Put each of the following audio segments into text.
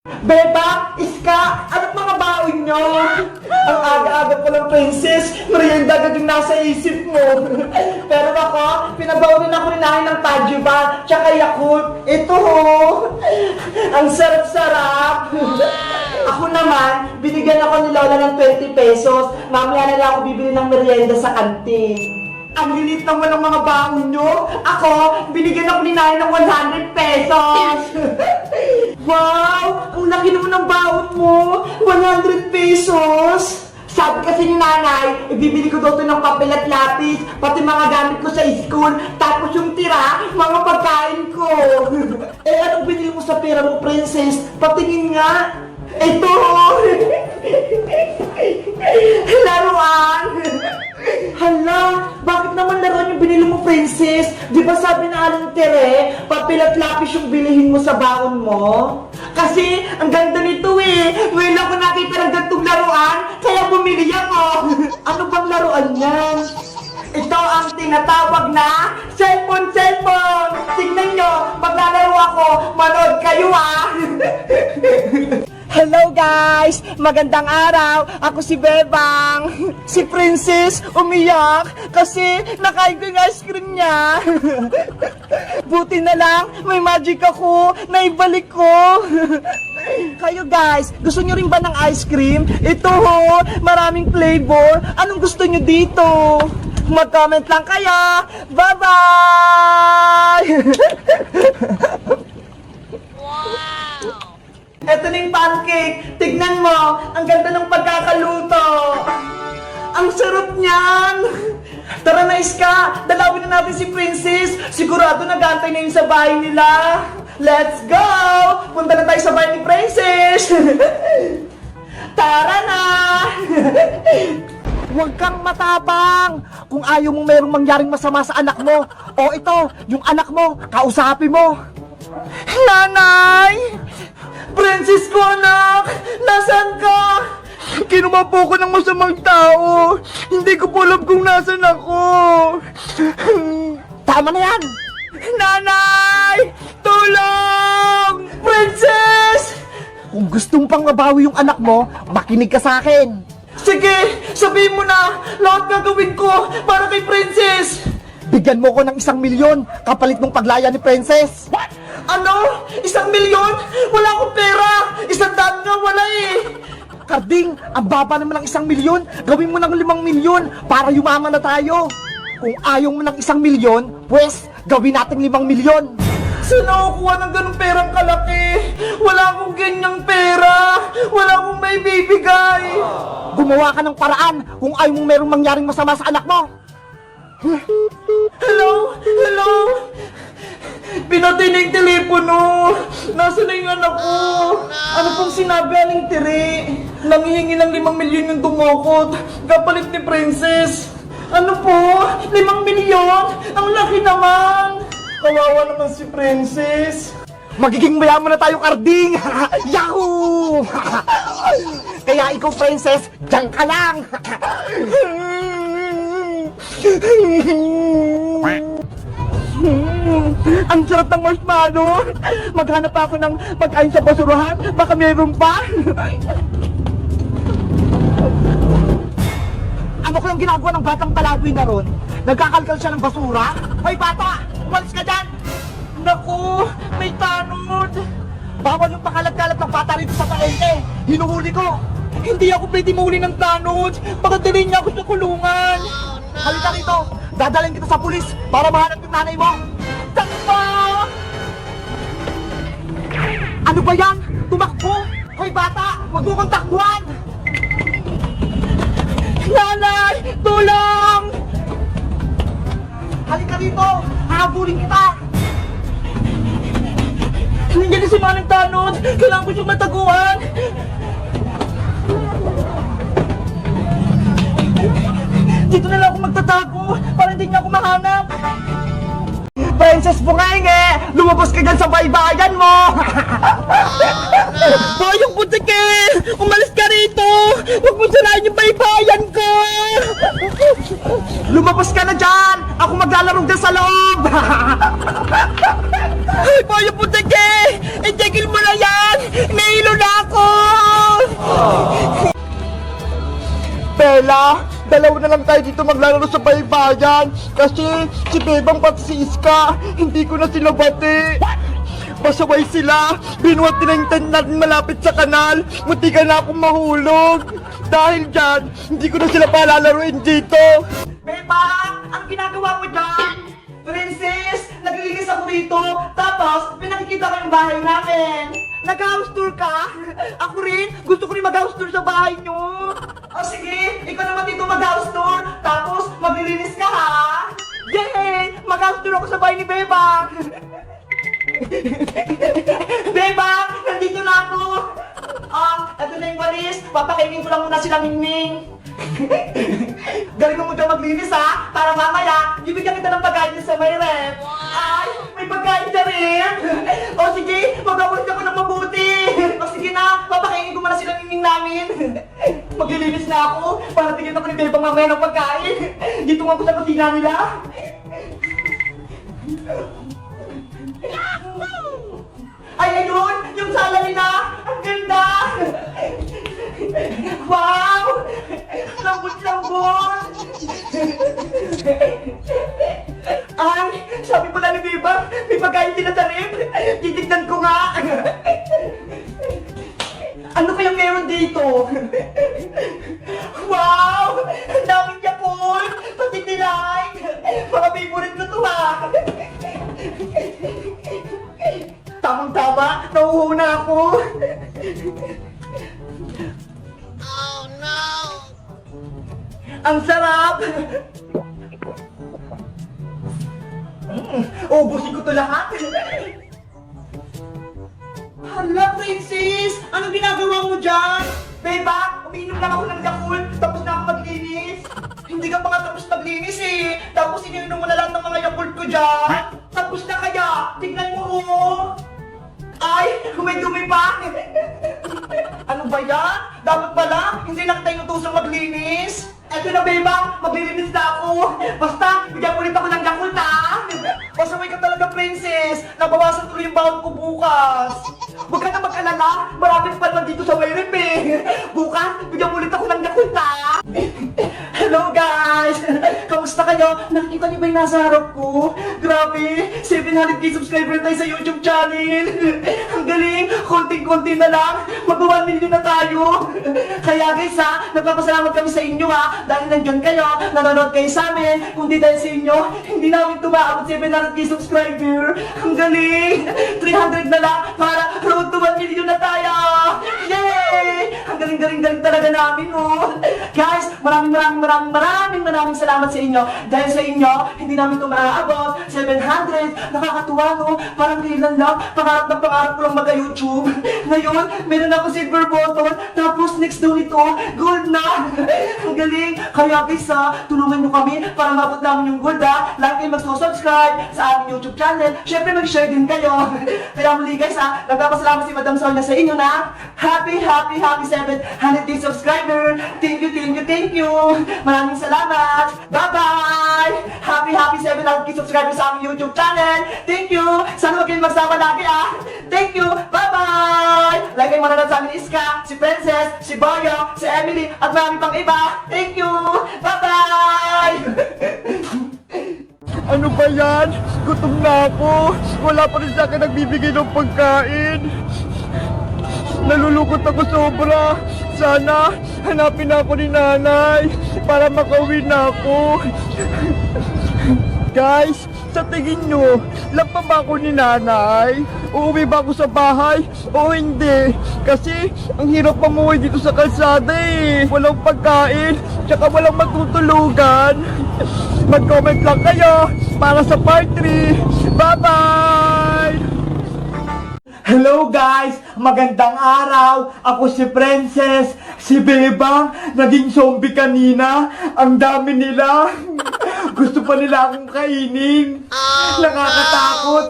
Beba, Iska, anong mga baon nyo? Ang aga-aga pa lang, princess. Merienda agad yung nasa isip mo. Pero ako, pinabaonin ako ni Nanay ng Pajuba, tsaka Yakult. Ito ho. Ang sarap-sarap. Ako naman, binigyan ako ni Lola ng 20 pesos. Mamaya na lang ako bibili ng merienda sa kantin. Ang lilit naman ng mga baon nyo. Ako, binigyan ako ni Nanay ng 100 pesos. Wow! Ang laki naman ng baon mo! 100 pesos! Sabi kasi ni Nanay, ibibili ko daw ito ng papel at lapis, pati mga gamit ko sa school, tapos yung tira, mga pagkain ko. Eh, anong binili mo sa pera mo, princess? Patingin nga. Ito! Laruan! Hala, bakit naman laruan yung binili mo, princess? Di ba sabi na Aling Tere, papel at lapis yung bilihin mo sa baon mo? Kasi, ang ganda nito eh. Ngayon ako nakita ng gantong laruan, kaya bumili ako. Ano bang laruan yan? Ito ang tinatawag na cellphone. Tingnan nyo, maglalaro ako, manood kayo ah. Hello guys! Magandang araw! Ako si Bebang! Si Princess umiyak kasi nakain ko yung ice cream niya! Buti na lang, may magic ako! Naibalik ko! Kayo guys, gusto nyo rin ba ng ice cream? Ito ho! Maraming flavor! Anong gusto nyo dito? Mag-comment lang kayo! Bye-bye! Eto na yung pancake. Tignan mo. Ang ganda ng pagkakaluto. Ang sarap niyan. Tara na, Iska. Dalawin na natin si Princess. Sigurado nag-aantay na yun sa bahay nila. Let's go! Punta na tayo sa bahay ni Princess. Tara na! Huwag kang matapang! Kung ayaw mong mayroong mangyaring masama sa anak mo, o ito, yung anak mo, kausapin mo. Nanay! Princess ko, anak! Nasaan ka? Kinuha po ko ng masamang tao. Hindi ko po alam kung nasan ako. Tama na yan! Nanay! Tulong! Princess! Kung gustong pang mabawi yung anak mo, makinig ka sa akin. Sige! Sabihin mo na! Lahat gagawin ko para kay Princess! Bigyan mo ko ng 1 milyon kapalit ng paglaya ni Princess. What? Ano? 1 milyon? Wala akong pera! 100 nga wala eh! Karding, ang baba naman ng 1 milyon, gawin mo ng 5 milyon para yumaman na tayo. Kung ayaw mo ng 1 milyon, pues gawin natin 5 milyon. Saan ako kuha ng ganong perang kalaki? Wala akong ganyang pera! Wala akong may bibigay! Gumawa ka ng paraan kung ayaw mong merong mangyaring masama sa anak mo. Hello? Hello? Pinatay na yung telepono! Nasaan na yung anak ko? Ano pong sinabi Aling Tere? Nanghihingi ng 5 milyon yung dumukot. Kapalit ni Princess. Ano po? 5 milyon? Ang laki naman! Kawawa naman si Princess. Magiging mayaman na tayo, Karding! Yahoo! Kaya ikaw, Princess, diyan ka lang! Ang sarap ng marshmallow! Maghanap ako ng pagkain sa basurahan. Baka mayroon pa. Ano ko yung ginagawa ng batang palaboy na ron? Nagkakalkal siya ng basura? Hoy bata! Umalis ka dyan! Naku! May tanod! Bawal yung pakalat-kalat ng bata rito sa palengke! Hinuhuli ko! Hindi ako pwede mahuli ng tanod! Baka dalhin niya ako sa kulungan! Halika rito! Dadalhin kita sa pulis para mahanap yung nanay mo! Takbo! Ano ba yan? Tumakbo! Hoy bata! Huwag mo kong takbuhan! Nanay! Tulong! Halika rito! Hahabulin kita! Nandiyan na si Manang Tanod! Kailangan ko siyang mataguan! Dito na lang ako magtatago para hindi niya ako mahanap! Princess Bungainge! Lumabas ka dyan sa baybayan mo! Boyong Butike! Umalis ka rito! Huwag mo sirain yung baybayan ko! Lumabas ka na dyan! Ako maglalaro dyan sa loob! Boyong Butike! Itigil mo na yan! May ilo na mag-alala. Dalawa na lang tayo dito maglalaro sa baybayan. Kasi si Bebang pati si Iska, hindi ko na sila bati. Pasaway sila. Binuhat nila yung tent natin malapit sa kanal. Munti ka na akong mahulog. Dahil dyan, hindi ko na sila palalaruin dito. Bebang, ang ginagawa mo dyan? Princess, naglilinis ako rito. Tapos, pinakikita ko yung bahay namin. Nag-house tour ka? Ako rin, gusto ko rin mag-house tour sa bahay nyo. O sige, ikaw naman dito mag-house tour. Tapos, maglilinis ka ha? Yay! Mag-house tour ako sa bahay ni Bebang. Bebang, nandito na ako. Ito na yung walis. Papakainin ko lang muna sila Ningning. Galing mo dyan maglinis ha, para mamaya, bibigyan kita ng pagkain sa may ref. Ay, may pagkain ka rin. O sige, mag-awalit ako ng mabuti. O sige na, papakainin ko muna sila Ningning namin. Maglilinis na ako, para tingin ako ni Bebang mamaya ng pagkain. Dito nga ako sa kusina nila. Ay, ayun! Yung sala nila! Ang ganda! Wow! Lambot-lambot! Ay, sabi pala ni Bebang, may pagkain sila sa rib. Titignan ko nga. Ano kayang meron dito? Wow! Ang daming Yakult! Pati Delight! Mga favorite ko to ha! Tamang-tama, nauuna ako. Oh no! Ang sarap! Ubusin ko to lahat. Hala, Princess! Anong ginagawa mo dyan? Beba, umiinom lang ako ng Yakult, tapos na ako maglinis. Hindi ka pa nga tapos maglinis eh. Tapos iniinom mo na lang ng mga Yakult ko dyan. Tapos na kaya, tignan mo oh. Ay, may dumi pa! Ano ba yan? Dapat pala, hindi na kita inutusang maglinis. Eto na, Bebang, maglilinis na ako. Basta, bigyan ulit ako ng Yakult ha. Pasaway ka talaga, Princess. Nabawasan tuloy yung baon ko bukas. Huwag ka na mag-alala, marami pa naman dito sa Wayrip eh. Bukas, bigyan ulit ako ng Yakult ha. Hello guys! Kamusta kayo? Nakikita niyo ba yung nasa harap ko? Grabe! 700k subscriber tayo sa YouTube channel! Ang galing! Konting-konti na lang! Mag-1 million na tayo! Kaya guys ha, nagpapasalamat kami sa inyo ha! Dahil nandyan kayo, nanonood kayo sa amin! Kung di dahil sa inyo, hindi namin tumaabot 700k subscriber! Ang galing! 300 na lang para road to 1 million na tayo! Yay! Ang galing-galing talaga namin oh! Guys, maraming salamat sa inyo. Dahil sa inyo, hindi namin ito maaabot. 700, nakakatuwa no? Parang kailan lang, pangarap ko lang mag-YouTube. Ngayon, meron ako silver button, tapos next daw nito, gold na. Ang galing. Kaya guys tulungan nyo kami para mabot namin yung gold ha. Lagi kayo magsusubscribe sa aming YouTube channel. Syempre mag-share din kayo. Kaya muli guys nagpapasalamat si Madam Sonia sa inyo na happy 700k subscriber. Thank you. Maraming salamat. Bye-bye. Happy 700k subscriber sa aming YouTube channel. Thank you. Sana huwag kayong magsama lagi Thank you. Bye-bye. Like kayo manonood sa amin ni Iska, si Princess, si Boyo, si Emily, at marami pang iba. Thank you. Bye-bye. Ano ba yan? Gutom na ako. Wala pa rin sa akin nagbibigay ng pagkain. Nalulungkot ako sobra. Sana hanapin ako ni nanay para makauwi na ako. Guys, sa tingin nyo, lampa ba ako ni nanay? Uuwi ba ako sa bahay o hindi? Kasi ang hirap pamuwi dito sa kalsada eh. Walang pagkain, tsaka walang matutulugan. Mag-comment lang kayo para sa part 3. Bye-bye! Hello guys! Magandang araw! Ako si Princess, si Bebang, naging zombie kanina. Ang dami nila. Gusto pa nila akong kainin. Nakakatakot.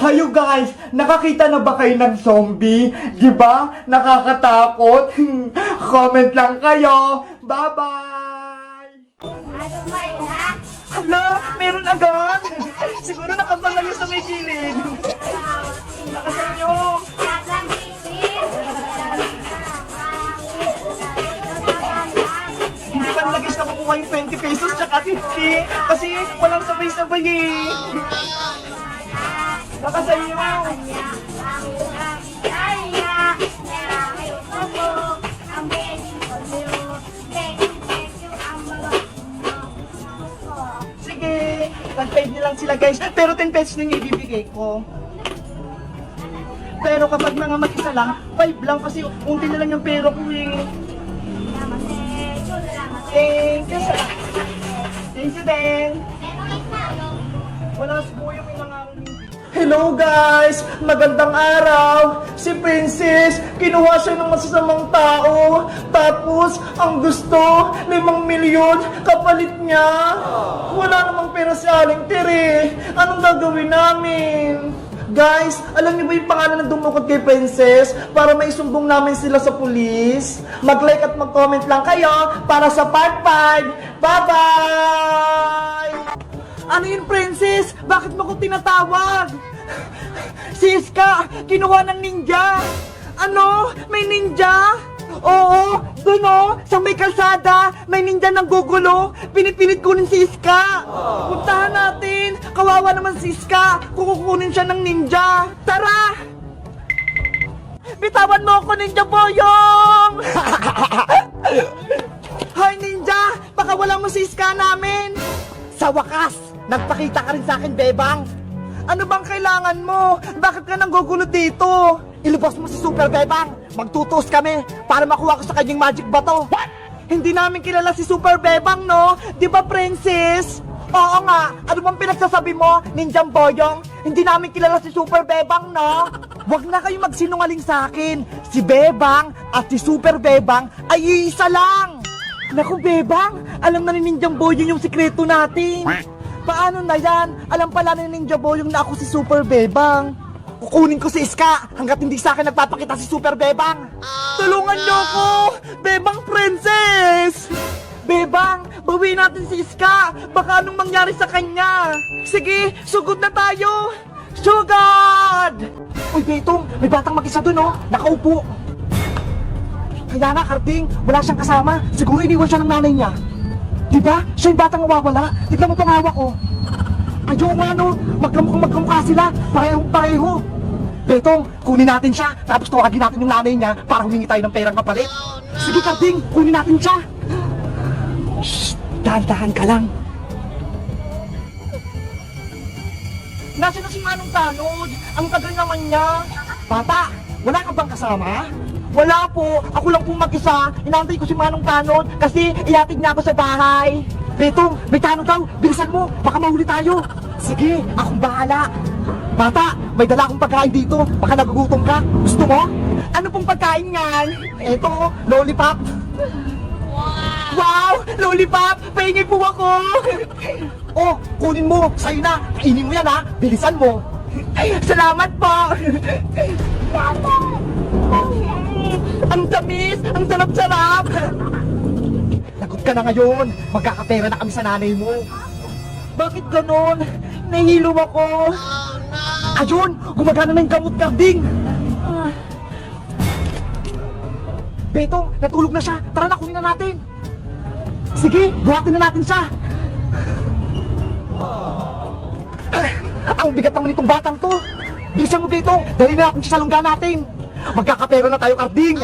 Kayo guys, nakakita na ba kayo ng zombie? Diba? Nakakatakot. Comment lang kayo. Bye-bye! Hala, meron agad. Siguro nakapalayo sa may gilid. Nakasanyo. 20 pesos tsaka 50. Kasi walang sabay-sabay eh. Nakasayo. Sige, tag-5 na lang sila guys. Pero 10 pesos na yung ibibigay ko. Pero kapag mga mag-isa lang, 5 lang kasi unti na lang yung pera ko eh. Thank you, sir. Thank you, din. Wala po yung inangaling. Hello guys! Magandang araw! Si Princess, kinuha siya ng masasamang tao. Tapos, ang gusto, 5 milyon kapalit niya. Wala namang pera si Aling Tere. Anong gagawin namin? Guys, alam niyo ba yung pangalan ng dumukot kay Princess para maisumbong namin sila sa pulis? Mag-like at mag-comment lang kayo para sa part 5. Bye-bye! Ano yun, Princess? Bakit mo ko tinatawag? Si Iska, kinuha ng ninja! Ano? May ninja? Oo, dun o, sa may kalsada, may ninja ng gugulo. Pinipilit kunin si Iska. Puntahan natin. Kawawa naman si Iska kung kukunin siya ng ninja. Tara! Bitawan mo ako, Ninja Boyong! Hoy, Ninja! Baka wala mo si Iska namin. Sa wakas, nagpakita ka rin sa akin, Bebang. Ano bang kailangan mo? Bakit ka nang gugulo dito? Ilubos mo si Super Bebang. Magtutuos kami para makuha ko sa kanyang magic bato. What? Hindi namin kilala si Super Bebang, no? Di ba, Princess? Oo nga. Ano bang pinagsasabi mo, Ninjang Boyong? Hindi namin kilala si Super Bebang, no? Huwag na kayo magsinungaling sa akin. Si Bebang at si Super Bebang ay iisa lang. Naku, Bebang, alam na ni Ninjang Boyong yung sikreto natin. Paano na yan? Alam pala ni Ninja Boyong na ako si Super Bebang. Kukunin ko si Iska hanggat hindi sa akin nagpapakita si Super Bebang. Tulungan niyo ko! Bebang Princess! Bebang, bawiin natin si Iska. Baka anong mangyari sa kanya. Sige, sugod na tayo. Sugod! Uy, Betong, may batang mag-isa dun, oh. Nakaupo. Kaya nga, Karding, wala siyang kasama. Siguro iniwan siya ng nanay niya. Diba? Siya yung batang nawawala. Tignan mo itong hawak ko. Ayun nga, no? Magkamukha sila. Pareho. Betong, kunin natin siya. Tapos tawagin natin yung nanay niya para humingi tayo ng perang kapalit. Sige, Karding, kunin natin siya. Shhh, dahan-dahan ka lang. Nasaan na si Manong Tanod? Ang tagal naman niya. Bata, wala ka bang kasama? Wala po. Ako lang po mag-isa. Inaantay ko si Manong Tanod kasi iatid niya ako sa bahay. Betong, may tanod daw. Bilisan mo. Baka mahuli tayo. Sige, akong bahala. Bata, may dala akong pagkain dito. Baka nagugutom ka. Gusto mo? Ano pong pagkain yan? Eto, lollipop. Wow! Lollipop! Pahingi po ako! Oh, kunin mo! Sa'yo na! Kainin mo yan ha! Bilisan mo! Salamat po! Ang tamis! Ang sarap-sarap! Lagot ka na ngayon! Magkakapera na kami sa nanay mo! Bakit ganon? Nahihilo ako! Ayun! Gumagana na yung gamot, Karding! Betong, natulog na siya! Tara na, kunin na natin! Sige, buhatin na natin siya! Ang bigat naman itong batang to! Bilisan mo, Betong! Dali na natin siya sa lungga natin! Magkakapera na tayo, Karding!